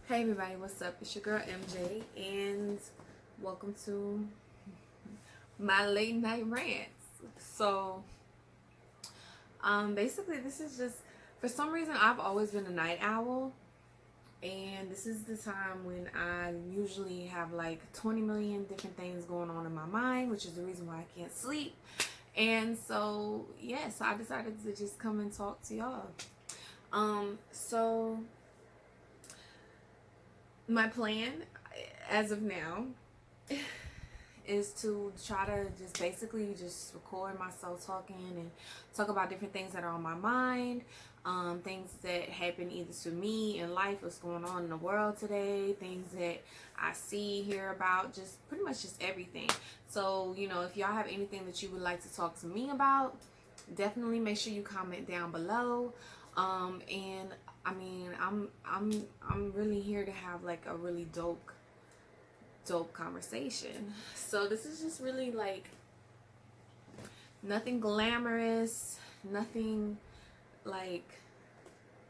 Hey everybody, what's up? It's your girl MJ, and welcome to my late night rants. So, basically, this is just for some reason I've always been a night owl, and this is the time when I usually have like 20 million different things going on in my mind, which is the reason why I can't sleep. And so, yeah, so I decided to just come and talk to y'all. So my plan as of now is to try to just basically just record myself talking and talk about different things that are on my mind, things that happen either to me in life, what's going on in the world today, things that I see, hear about, just pretty much just everything. So, if y'all have anything that you would like to talk to me about, definitely make sure you comment down below. And I mean, I'm really here to have like a really dope conversation. So this is just really like nothing glamorous, nothing like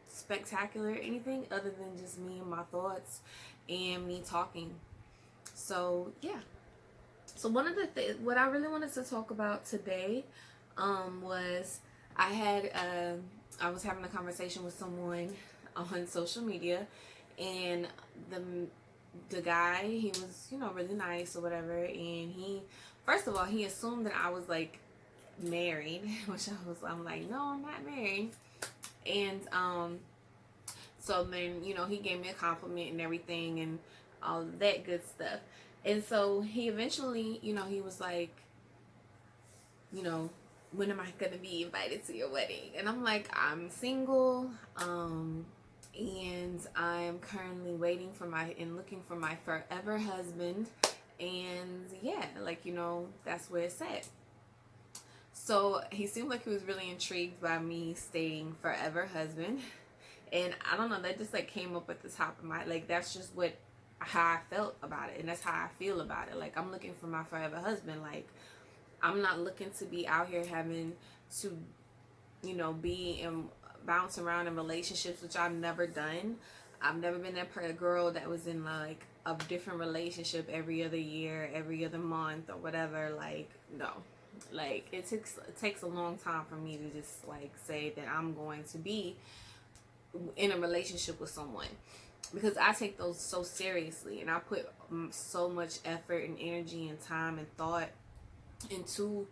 spectacular, anything other than just me and my thoughts and me talking. So yeah. So one of the what I really wanted to talk about today was I was having a conversation with someone on social media, and the guy, he was, really nice or whatever, and he, first of all, he assumed that I was like married, which I'm like, no, I'm not married. And so then, he gave me a compliment and everything and all of that good stuff. And so he eventually, he was like, when am I gonna be invited to your wedding? And I'm like, I'm single, and I'm currently waiting for looking for my forever husband. And yeah, like, that's where it's at. So he seemed like he was really intrigued by me stating forever husband. And I don't know, that just like came up at the top of my, like, that's just how I felt about it. And that's how I feel about it. Like, I'm looking for my forever husband. Like, I'm not looking to be out here having to, be and bounce around in relationships, which I've never done. I've never been that girl that was in like a different relationship every other year, every other month, or whatever. Like, no. Like, it takes a long time for me to just like say that I'm going to be in a relationship with someone, because I take those so seriously, and I put so much effort and energy and time and thought into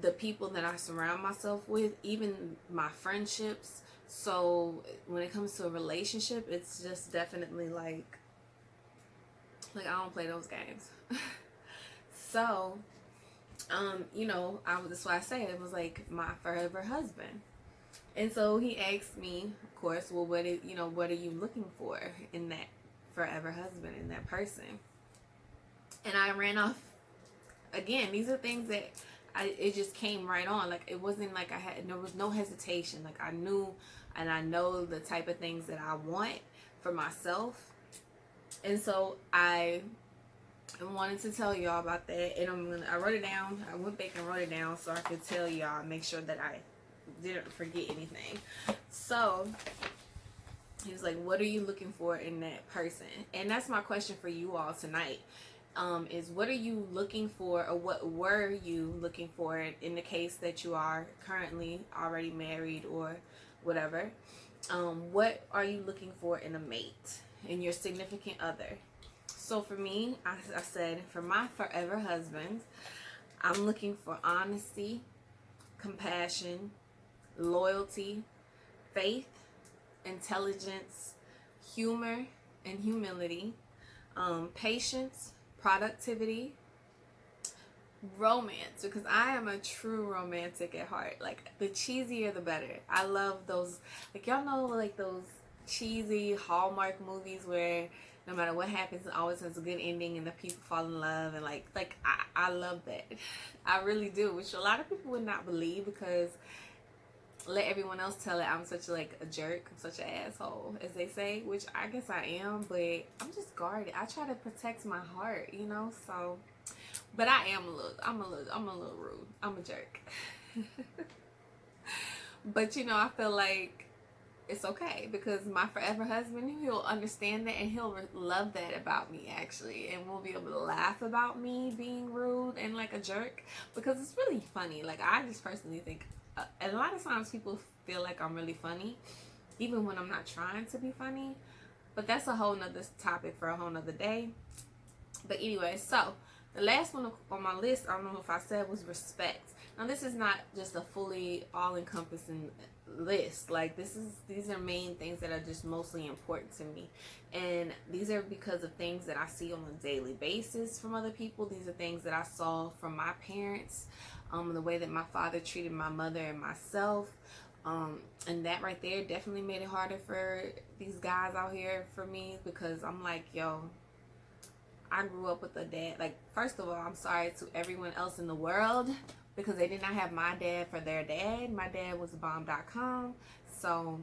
the people that I surround myself with, even my friendships. So when it comes to a relationship, it's just definitely like I don't play those games. So that's why I say it was like my forever husband. And so he asked me, of course, well, what are you looking for in that forever husband, in that person? And I ran off again. These are things that it just came right on. Like, it wasn't like there was no hesitation. Like, I knew, and I know the type of things that I want for myself. And so I wanted to tell y'all about that. And I wrote it down. I went back and wrote it down so I could tell y'all, make sure that I didn't forget anything. So he was like, what are you looking for in that person? And that's my question for you all tonight. Is what are you looking for, or what were you looking for in the case that you are currently already married or whatever? What are you looking for in a mate, in your significant other? So for me, I said, for my forever husband, I'm looking for honesty, compassion, loyalty, faith, intelligence, humor and humility, patience, productivity, romance, because I am a true romantic at heart. Like, the cheesier the better. I love those, like, y'all know, like those cheesy Hallmark movies where no matter what happens, it always has a good ending and the people fall in love, and like I love that. I really do, which a lot of people would not believe, because let everyone else tell it I'm such like a jerk, I'm such an asshole, as they say, which I guess I am, but I'm just guarded. I try to protect my heart, so, but I'm a little rude. I'm a jerk. But I feel like it's okay, because my forever husband, he'll understand that and he'll love that about me, actually, and we'll be able to laugh about me being rude and like a jerk, because it's really funny. Like, I just personally think a lot of times people feel like I'm really funny even when I'm not trying to be funny, but that's a whole nother topic for a whole nother day. But anyway, so the last one on my list, I don't know if I said, was respect. Now, this is not just a fully all-encompassing list. Like, these are main things that are just mostly important to me, and these are because of things that I see on a daily basis from other people. These are things that I saw from my parents, the way that my father treated my mother and myself, and that right there definitely made it harder for these guys out here for me, because I'm like, yo, I grew up with a dad. Like, first of all, I'm sorry to everyone else in the world, because they did not have my dad for their dad. My dad was bomb.com. So,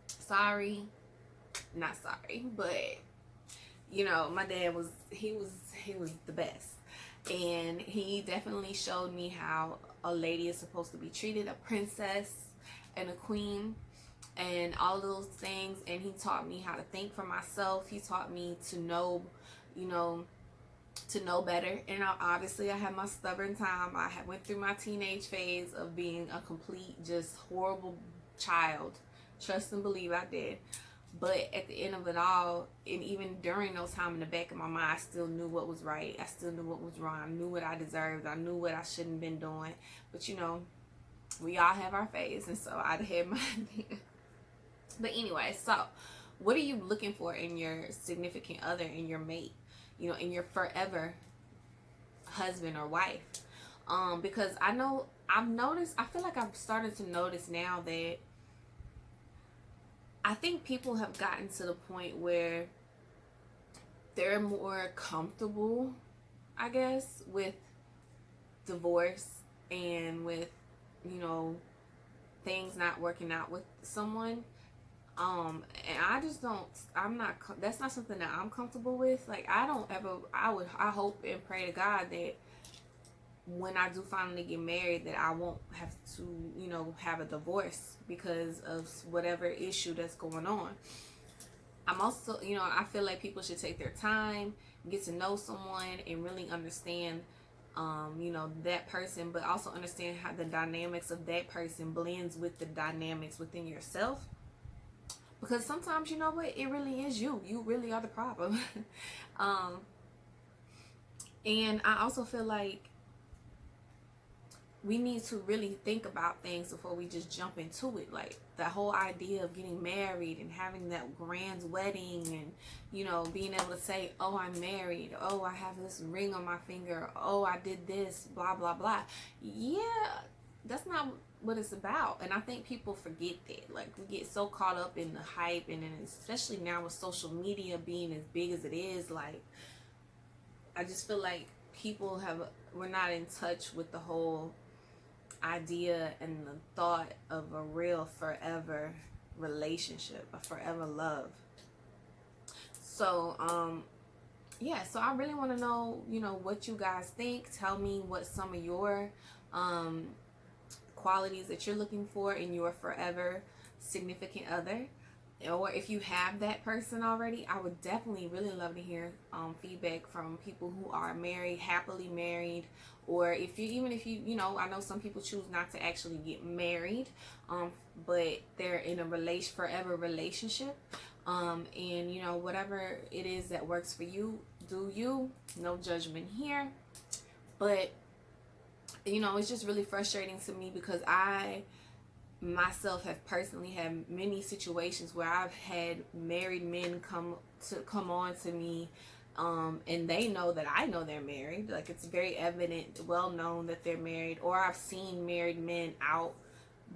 sorry. Not sorry. But, you know, my dad was, he was the best. And he definitely showed me how a lady is supposed to be treated, a princess and a queen, and all those things. And he taught me how to think for myself. He taught me to know, you know, to know better. And obviously I had my stubborn time. I went through my teenage phase of being a complete, just horrible child. Trust and believe I did. But at the end of it all, and even during those times, in the back of my mind, I still knew what was right. I still knew what was wrong. I knew what I deserved. I knew what I shouldn't have been doing. But, you know, we all have our phase, and so I'd had mine. But anyway, so what are you looking for in your significant other, in your mate, you know, in your forever husband or wife? Because I feel like I've started to notice now that I think people have gotten to the point where they're more comfortable, I guess, with divorce and with, you know, things not working out with someone. And I just don't, that's not something that I'm comfortable with. Like, I hope and pray to God that when I do finally get married, that I won't have to, you know, have a divorce because of whatever issue that's going on. I'm also, you know, I feel like people should take their time, get to know someone, and really understand, you know, that person, but also understand how the dynamics of that person blends with the dynamics within yourself. Because sometimes, you know what, it really is you. You really are the problem. And I also feel like we need to really think about things before we just jump into it. Like, the whole idea of getting married and having that grand wedding, and, you know, being able to say, oh, I'm married, oh, I have this ring on my finger, oh, I did this, blah, blah, blah. Yeah, that's not what it's about. And I think people forget that. Like, we get so caught up in the hype, and then especially now with social media being as big as it is, like, I just feel like we're not in touch with the whole idea and the thought of a real forever relationship, a forever love. So yeah, so I really want to know, you know, what you guys think. Tell me what some of your qualities that you're looking for in your forever significant other, or if you have that person already. I would definitely really love to hear feedback from people who are married, happily married, or if you, you know, I know some people choose not to actually get married, but they're in a forever relationship, and, you know, whatever it is that works for you, do you. No judgment here. But, you know, it's just really frustrating to me, because I myself have personally had many situations where I've had married men come on to me, and they know that I know they're married. Like, it's very evident, well known that they're married. Or I've seen married men out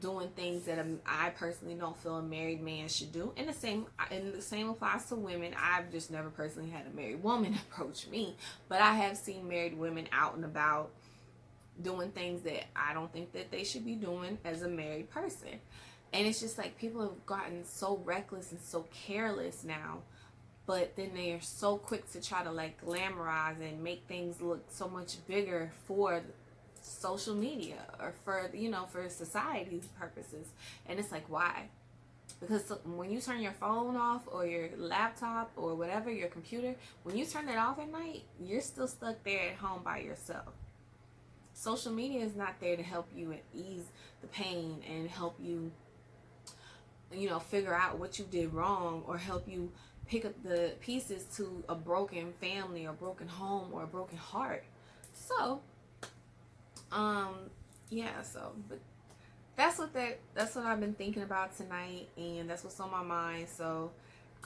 doing things that I personally don't feel a married man should do. And the same applies to women. I've just never personally had a married woman approach me, but I have seen married women out and about doing things that I don't think that they should be doing as a married person. And it's just like, people have gotten so reckless and so careless now, but then they are so quick to try to, like, glamorize and make things look so much bigger for social media, or for, you know, for society's purposes. And it's like, why? Because when you turn your phone off, or your laptop, or whatever, your computer, when you turn it off at night, you're still stuck there at home by yourself. Social media is not there to help you ease the pain and help you, figure out what you did wrong, or help you pick up the pieces to a broken family, or broken home, or a broken heart. So, yeah, but that's what I've been thinking about tonight, and that's what's on my mind. So,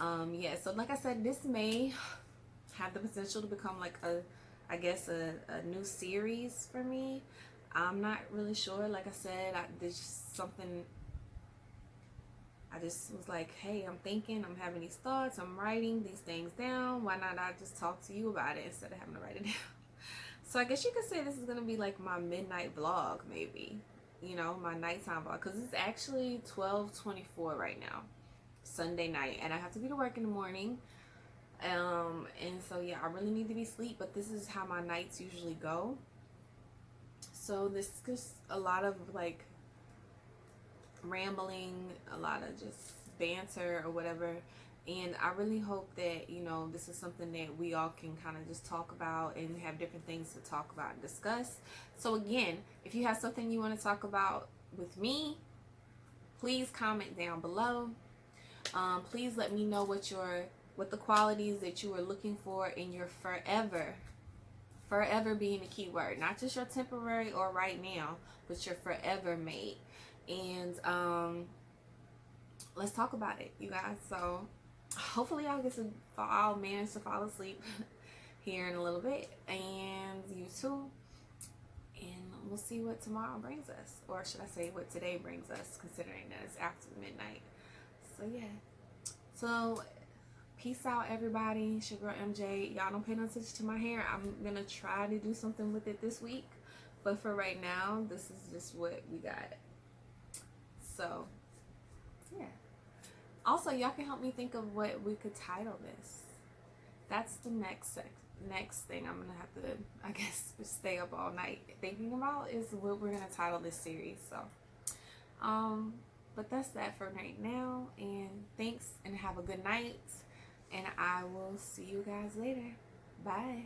yeah, so like I said, this may have the potential to become like a new series for me. I'm not really sure. Like I said, there's just something. I just was like, hey, I'm having these thoughts, I'm writing these things down. Why not I just talk to you about it instead of having to write it down? So I guess you could say this is going to be like my midnight vlog, maybe. My nighttime vlog. Because it's actually 12:24 right now. Sunday night. And I have to be to work in the morning. And so, yeah, I really need to be asleep. But this is how my nights usually go. So this is just a lot of, like, rambling, a lot of just banter or whatever. And I really hope that, this is something that we all can kind of just talk about and have different things to talk about and discuss. So again, if you have something you want to talk about with me, please comment down below. Please let me know what the qualities that you are looking for in your forever being the key word. Not just your temporary or right now, but your forever mate. And let's talk about it, you guys. So hopefully I'll manage to fall asleep here in a little bit, and you too. And we'll see what tomorrow brings us, or should I say what today brings us, considering that it's after midnight. So yeah. So peace out, everybody. It's your girl MJ. Y'all don't pay no attention to my hair. I'm gonna try to do something with it this week, but for right now, this is just what we got. So yeah. Also, y'all can help me think of what we could title this. That's the next thing I'm gonna have to, I guess, stay up all night thinking about, is what we're gonna title this series. So but that's that for right now, and thanks, and have a good night, and I will see you guys later. Bye.